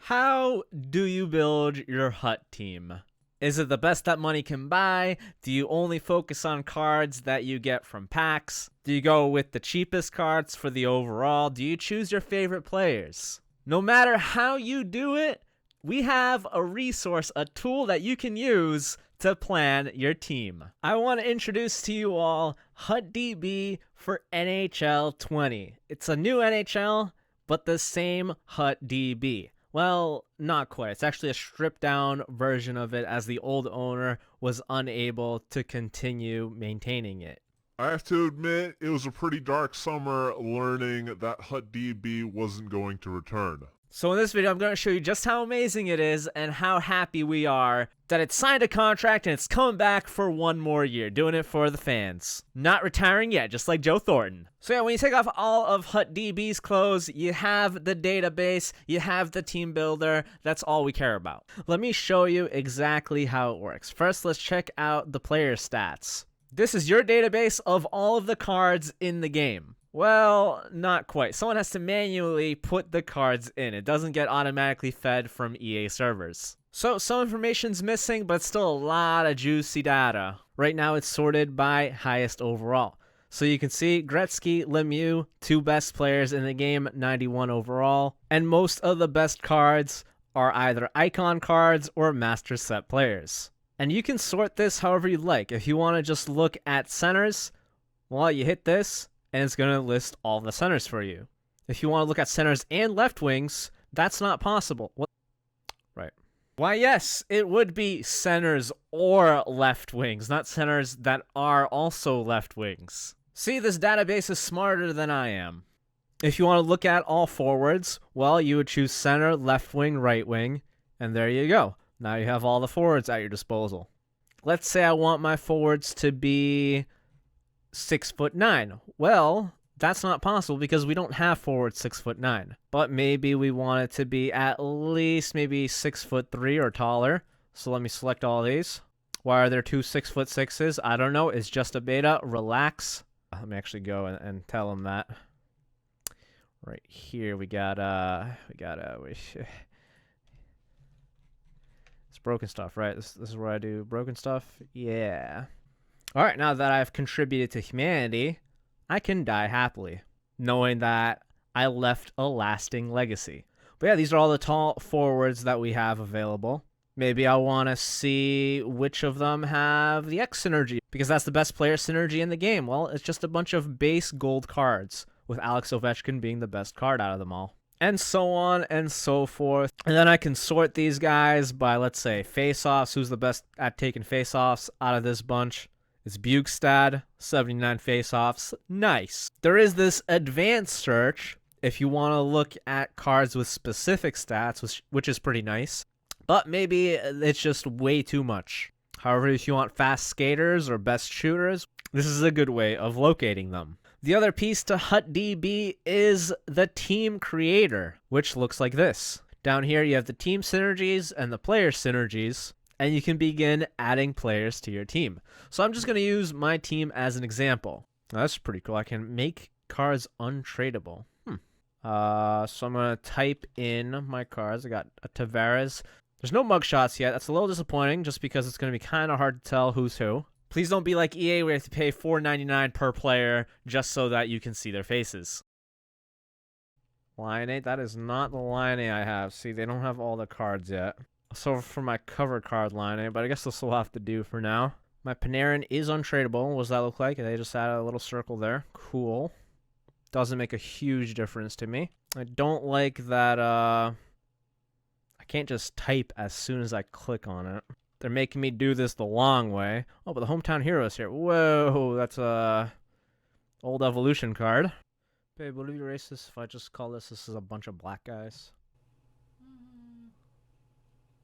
How do you build your HUT team? Is it the best that money can buy? Do you only focus on cards that you get from packs? Do you go with the cheapest cards for the overall? Do you choose your favorite players? No matter how you do it, we have a resource, a tool that you can use to plan your team. I want to introduce to you all HUTDB for NHL 20. It's a new NHL, but the same HUTDB. Well, not quite. It's actually a stripped down version of it, as the old owner was unable to continue maintaining it. I have to admit, it was a pretty dark summer learning that HUTDB wasn't going to return. So in this video, I'm going to show you just how amazing it is and how happy we are that it signed a contract and it's coming back for one more year, doing it for the fans. Not retiring yet, just like Joe Thornton. So yeah, when you take off all of HUTDB's clothes, you have the database, you have the team builder. That's all we care about. Let me show you exactly how it works. First, let's check out the player stats. This is your database of all of the cards in the game. Well, not quite. Someone has to manually put the cards in. It doesn't get automatically fed from EA servers. So some information's missing, but still a lot of juicy data. Right now it's sorted by highest overall. So you can see Gretzky, Lemieux, two best players in the game, 91 overall. And most of the best cards are either icon cards or master set players. And you can sort this however you like. If you want to just look at centers, well, you hit this, and it's going to list all the centers for you. If you want to look at centers and left wings, that's not possible. What? Right. Why, yes, it would be centers or left wings, not centers that are also left wings. See, this database is smarter than I am. If you want to look at all forwards, well, you would choose center, left wing, right wing, and there you go. Now you have all the forwards at your disposal. Let's say I want my forwards to be 6'9". Well, that's not possible because we don't have forwards 6'9". But maybe we want it to be at least maybe 6'3" or taller. So let me select all these. Why are there two 6'6"s? I don't know. It's just a beta. Relax. Let me actually go and tell them that. Right here we got it's broken stuff, right? This is where I do broken stuff. Yeah. All right, now that I've contributed to humanity, I can die happily, knowing that I left a lasting legacy. But yeah, these are all the tall forwards that we have available. Maybe I want to see which of them have the X synergy, because that's the best player synergy in the game. Well, it's just a bunch of base gold cards, with Alex Ovechkin being the best card out of them all. And so on and so forth. And then I can sort these guys by, let's say, face-offs. Who's the best at taking face-offs out of this bunch? It's Bukestad, 79 face-offs. Nice. There is this advanced search if you want to look at cards with specific stats, which is pretty nice. But maybe it's just way too much. However, if you want fast skaters or best shooters, this is a good way of locating them. The other piece to HUTDB is the team creator, which looks like this. Down here, you have the team synergies and the player synergies, and you can begin adding players to your team. So I'm just going to use my team as an example. Now, that's pretty cool. I can make cards untradeable. So I'm going to type in my cards. I got a Tavares. There's no mugshots yet. That's a little disappointing just because it's going to be kind of hard to tell who's who. Please don't be like EA where you have to pay $4.99 per player just so that you can see their faces. Line 8, that is not the line A I have. See, they don't have all the cards yet. So for my cover card line A, but I guess this will have to do for now. My Panarin is untradeable. What does that look like? They just added a little circle there. Cool. Doesn't make a huge difference to me. I don't like that I can't just type as soon as I click on it. They're making me do this the long way. Oh, but the hometown hero is here. Whoa, that's a old evolution card. Babe, would it be racist if I just call this is a bunch of black guys?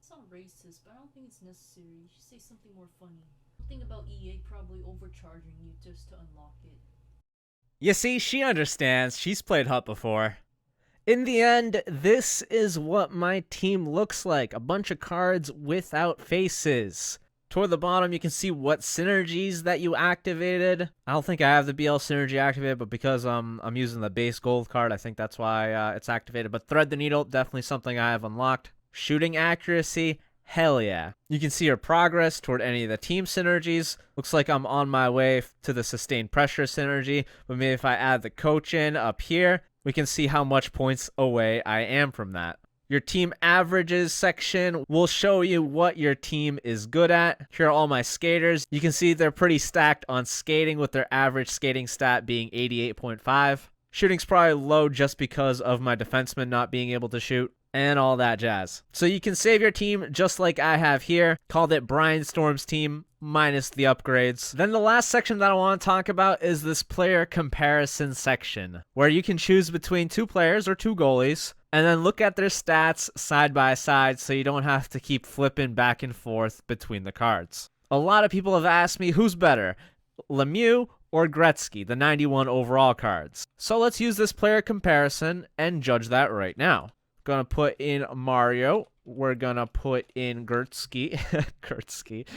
It's not racist, but I don't think it's necessary. You should say something more funny. Something about EA probably overcharging you just to unlock it. You see, she understands. She's played HUT before. In the end, this is what my team looks like. A bunch of cards without faces. Toward the bottom, you can see what synergies that you activated. I don't think I have the BL synergy activated, but because I'm using the base gold card, I think that's why it's activated. But thread the needle, definitely something I have unlocked. Shooting accuracy, hell yeah. You can see your progress toward any of the team synergies. Looks like I'm on my way to the sustained pressure synergy, but maybe if I add the coach in up here, we can see how much points away I am from that. Your team averages section will show you what your team is good at. Here are all my skaters. You can see they're pretty stacked on skating with their average skating stat being 88.5. Shooting's probably low just because of my defenseman not being able to shoot and all that jazz. So you can save your team just like I have here. Called it Brianstormed's team minus the upgrades. Then the last section that I want to talk about is this player comparison section, where you can choose between two players or two goalies and then look at their stats side by side so you don't have to keep flipping back and forth between the cards. A lot of people have asked me who's better, Lemieux or Gretzky, the 91 overall cards. So let's use this player comparison and judge that right now. Gonna put in Mario. We're gonna put in Gretzky. Gretzky.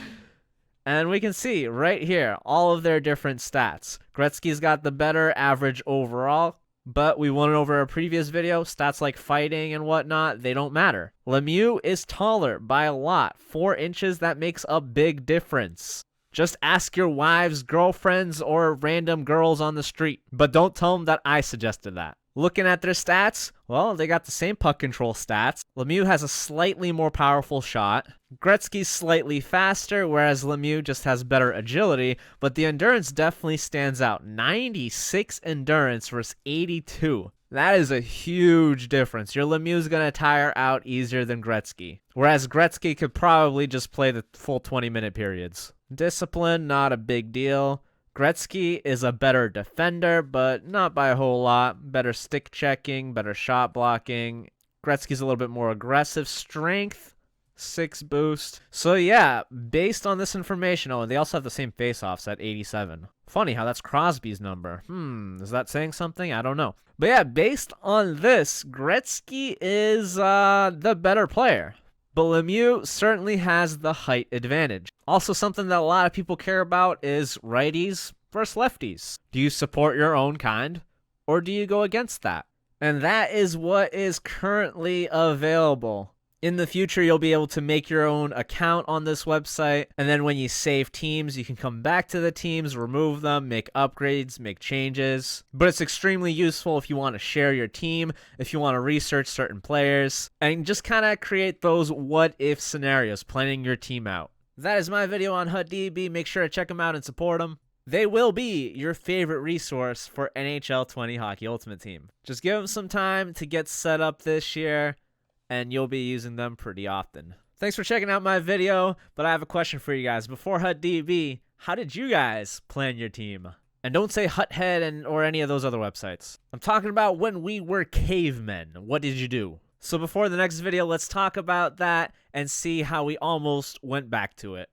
And we can see right here all of their different stats. Gretzky's got the better average overall, but we went over a previous video. Stats like fighting and whatnot, they don't matter. Lemieux is taller by a lot. 4 inches, that makes a big difference. Just ask your wives, girlfriends, or random girls on the street. But don't tell them that I suggested that. Looking at their stats, well, they got the same puck control stats. Lemieux has a slightly more powerful shot. Gretzky's slightly faster, whereas Lemieux just has better agility, but the endurance definitely stands out. 96 endurance versus 82. That is a huge difference. Your Lemieux's going to tire out easier than Gretzky, whereas Gretzky could probably just play the full 20-minute periods. Discipline, not a big deal. Gretzky is a better defender, but not by a whole lot. Better stick checking, better shot blocking. Gretzky's a little bit more aggressive. Strength, 6 boost. So yeah, based on this information, oh, and they also have the same face-offs at 87. Funny how that's Crosby's number. Is that saying something? I don't know. But yeah, based on this, Gretzky is the better player. But Lemieux certainly has the height advantage. Also, something that a lot of people care about is righties versus lefties. Do you support your own kind, or do you go against that? And that is what is currently available. In the future, you'll be able to make your own account on this website, and then when you save teams, you can come back to the teams, remove them, make upgrades, make changes. But it's extremely useful if you want to share your team, if you want to research certain players, and just kind of create those what-if scenarios, planning your team out. That is my video on HUTDB. Make sure to check them out and support them. They will be your favorite resource for NHL 20 Hockey Ultimate Team. Just give them some time to get set up this year, and you'll be using them pretty often. Thanks for checking out my video, but I have a question for you guys. Before HUTDB, how did you guys plan your team? And don't say HUThead or any of those other websites. I'm talking about when we were cavemen. What did you do? So before the next video, let's talk about that and see how we almost went back to it.